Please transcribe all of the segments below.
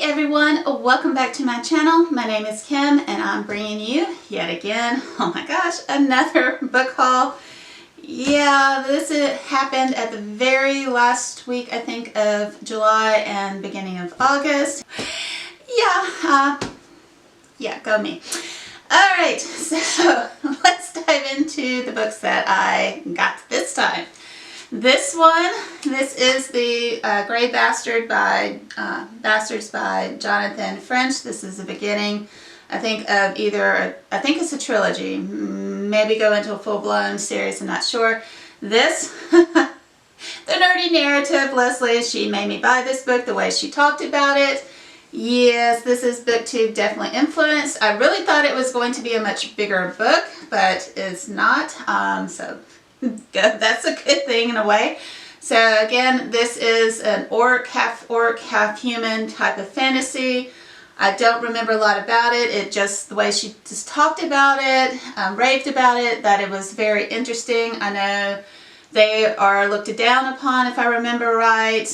everyone, welcome back to my channel. My name is Kim and I'm bringing you yet again, oh my gosh, another book haul. Yeah, this happened at the very last week, I think, of July and beginning of August. Yeah, go me. Alright, so let's dive into the books that I got this time. This is the Grey Bastards by Jonathan French. This is the beginning, I think, of I think it's a trilogy, maybe go into a full-blown series, I'm not sure. This, the nerdy narrative, Leslie, she made me buy this book the way she talked about it. Yes, this is BookTube definitely influenced. I really thought it was going to be a much bigger book, but it's not, so that's a good thing in a way. So again, this is an orc, half human type of fantasy. I don't remember a lot about it. It just, the way she just talked about it, raved about it, that it was very interesting. I know they are looked down upon, if I remember right,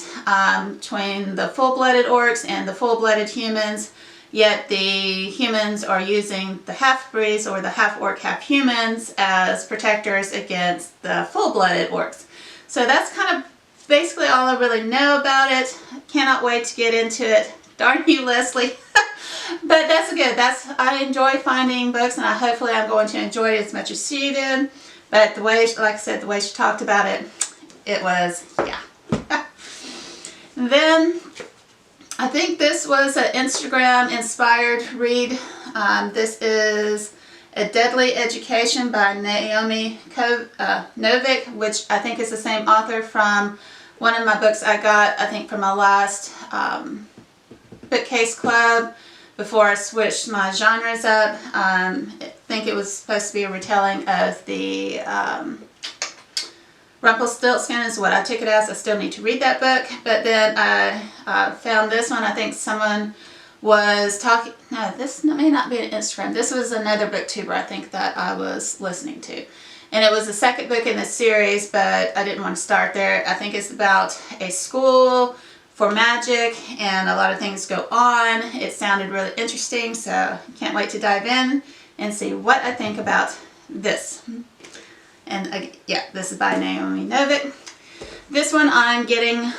between the full-blooded orcs and the full-blooded humans. Yet the humans are using the half-breeds or the half-orc, half-humans as protectors against the full-blooded orcs. So that's kind of basically all I really know about it. Cannot wait to get into it. Darn you, Leslie. But that's good. I enjoy finding books, and hopefully I'm going to enjoy it as much as she did. But the way, like I said, the way she talked about it, it was, yeah. Then I think this was an Instagram-inspired read. This is A Deadly Education by Naomi Novik, which I think is the same author from one of my books I got, I think, from my last bookcase club before I switched my genres up. I think it was supposed to be a retelling of the Rumpelstiltskin is what I took it as. I still need to read that book. But then I found this one. I think someone was talking, no, this may not be an Instagram. This was another booktuber, I think, that I was listening to. And it was the second book in the series, but I didn't want to start there. I think it's about a school for magic and a lot of things go on. It sounded really interesting, so can't wait to dive in and see what I think about this. And yeah, this is by Naomi Novik. This one I'm getting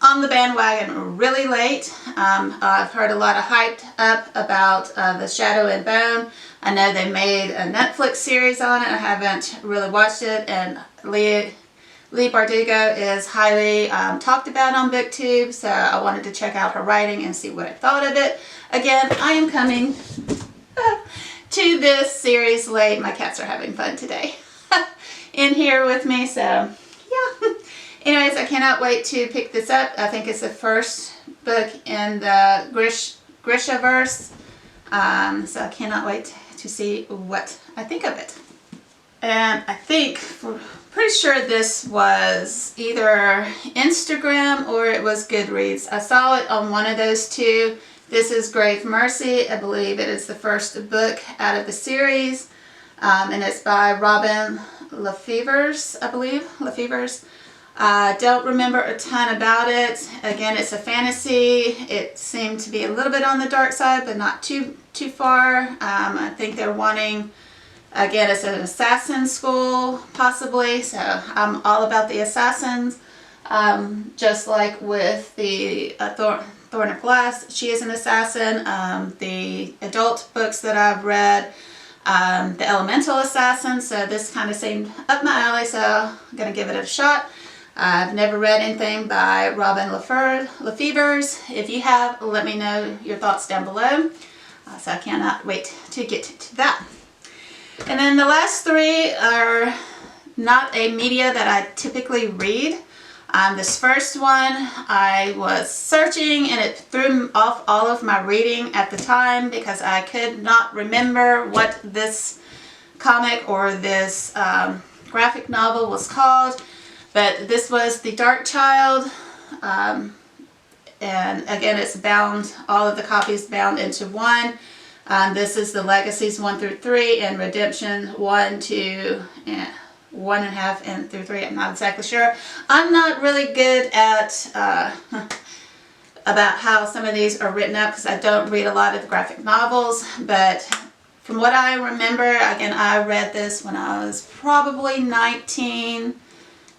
on the bandwagon really late. I've heard a lot of hyped up about The Shadow and Bone. I know they made a Netflix series on it. I haven't really watched it, and Leigh Bardugo is highly talked about on BookTube, so I wanted to check out her writing and see what I thought of it. Again, I am coming to this series late. My cats are having fun today in here with me, so yeah. Anyways, I cannot wait to pick this up. I think it's the first book in the Grishaverse, so I cannot wait to see what I think of it. And I think, pretty sure this was either Instagram or it was Goodreads. I saw it on one of those two. This is Grave Mercy. I believe it is the first book out of the series. And it's by Robin Lefevers, I believe. Lefevers. I don't remember a ton about it. Again, it's a fantasy. It seemed to be a little bit on the dark side, but not too far. I think they're wanting, again, it's an assassin school, possibly. So I'm all about the assassins. Just like with the Thorn of Glass, she is an assassin. The adult books that I've read, the Elemental Assassin, so this kind of seemed up my alley, so I'm going to give it a shot. I've never read anything by Robin Lefevers. If you have, let me know your thoughts down below. So I cannot wait to get to that. And then the last three are not a media that I typically read. This first one, I was searching and it threw off all of my reading at the time because I could not remember what this comic or this graphic novel was called. But this was The Dark Child, and again, it's bound, all of the copies bound into one. This is the Legacies 1 through 3 and Redemption 1, 2, and 1.5 and through 3. I'm not exactly sure. I'm not really good at about how some of these are written up, because I don't read a lot of graphic novels, but from what I remember, again, I read this when I was probably 19,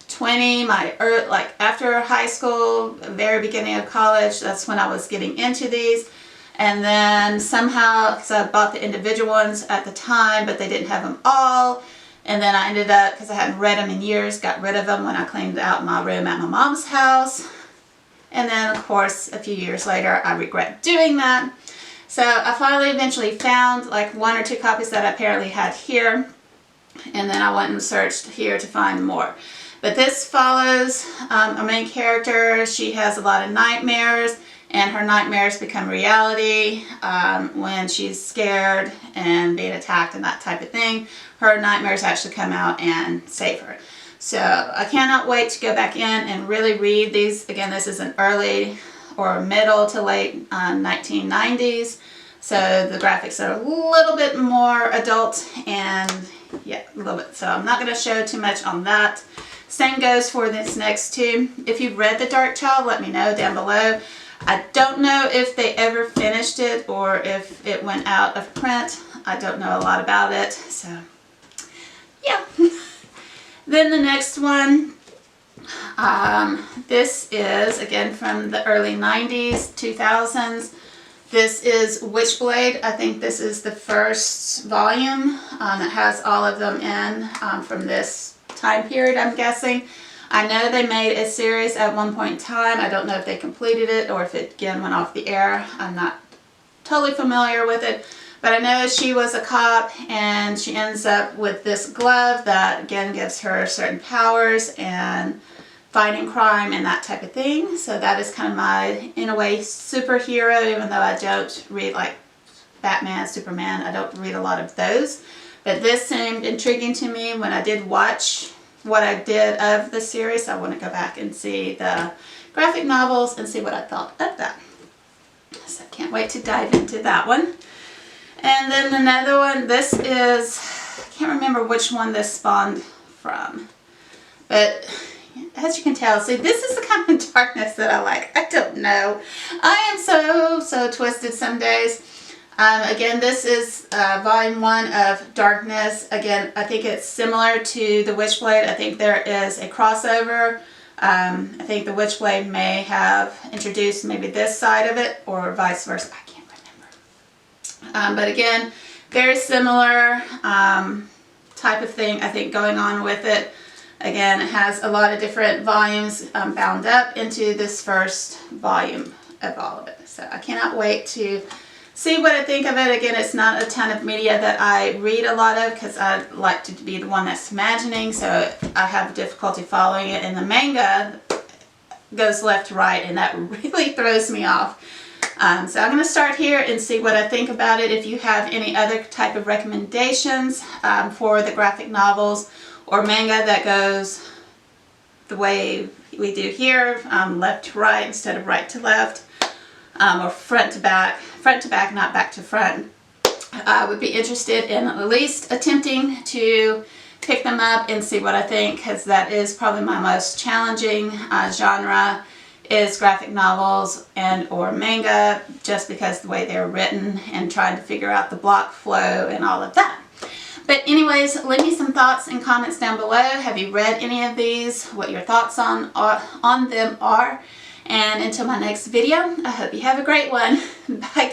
20, like after high school, very beginning of college. That's when I was getting into these. And then somehow, because I bought the individual ones at the time, but they didn't have them all. And then I ended up, because I hadn't read them in years, got rid of them when I cleaned out my room at my mom's house. And then, of course, a few years later, I regret doing that. So I finally eventually found like 1 or 2 copies that I apparently had here. And then I went and searched here to find more. But this follows a main character. She has a lot of nightmares, and her nightmares become reality when she's scared and being attacked and that type of thing. Her nightmares actually come out and save her. So I cannot wait to go back in and really read these. Again, this is an early or middle to late 1990s. So the graphics are a little bit more adult, and yeah, a little bit. So I'm not going to show too much on that. Same goes for this next two. If you've read The Dark Child, let me know down below. I don't know if they ever finished it or if it went out of print. I don't know a lot about it. So yeah. Then the next one, this is again from the early 90s, 2000s. This is Witchblade. I think this is the first volume. It has all of them in from this time period, I'm guessing. I know they made a series at one point in time. I don't know if they completed it or if it again went off the air. I'm not totally familiar with it. But I know she was a cop, and she ends up with this glove that again gives her certain powers and fighting crime and that type of thing. So that is kind of my, in a way, superhero, even though I don't read like Batman, Superman. I don't read a lot of those. But this seemed intriguing to me when I did watch what I did of the series. I want to go back and see the graphic novels and see what I thought of that. So I can't wait to dive into that one. And then another one, this is, I can't remember which one this spawned from, but as you can tell, see, this is the kind of darkness that I like. I don't know. I am so twisted some days. Again, this is volume 1 of Darkness. Again, I think it's similar to the Witchblade. I think there is a crossover. I think the Witchblade may have introduced maybe this side of it or vice versa. I can't remember. But again, very similar type of thing, I think, going on with it. Again, it has a lot of different volumes bound up into this first volume of all of it. So I cannot wait to see what I think of it. Again, it's not a ton of media that I read a lot of because I like to be the one that's imagining, so I have difficulty following it. And the manga goes left to right, and that really throws me off. So I'm going to start here and see what I think about it. If you have any other type of recommendations for the graphic novels or manga that goes the way we do here, left to right instead of right to left, or front to back, not back to front, I would be interested in at least attempting to pick them up and see what I think, because that is probably my most challenging genre, is graphic novels and or manga, just because the way they're written and trying to figure out the block flow and all of that. But anyways, leave me some thoughts and comments down below. Have you read any of these? What your thoughts on them are? And until my next video, I hope you have a great one. Bye, guys.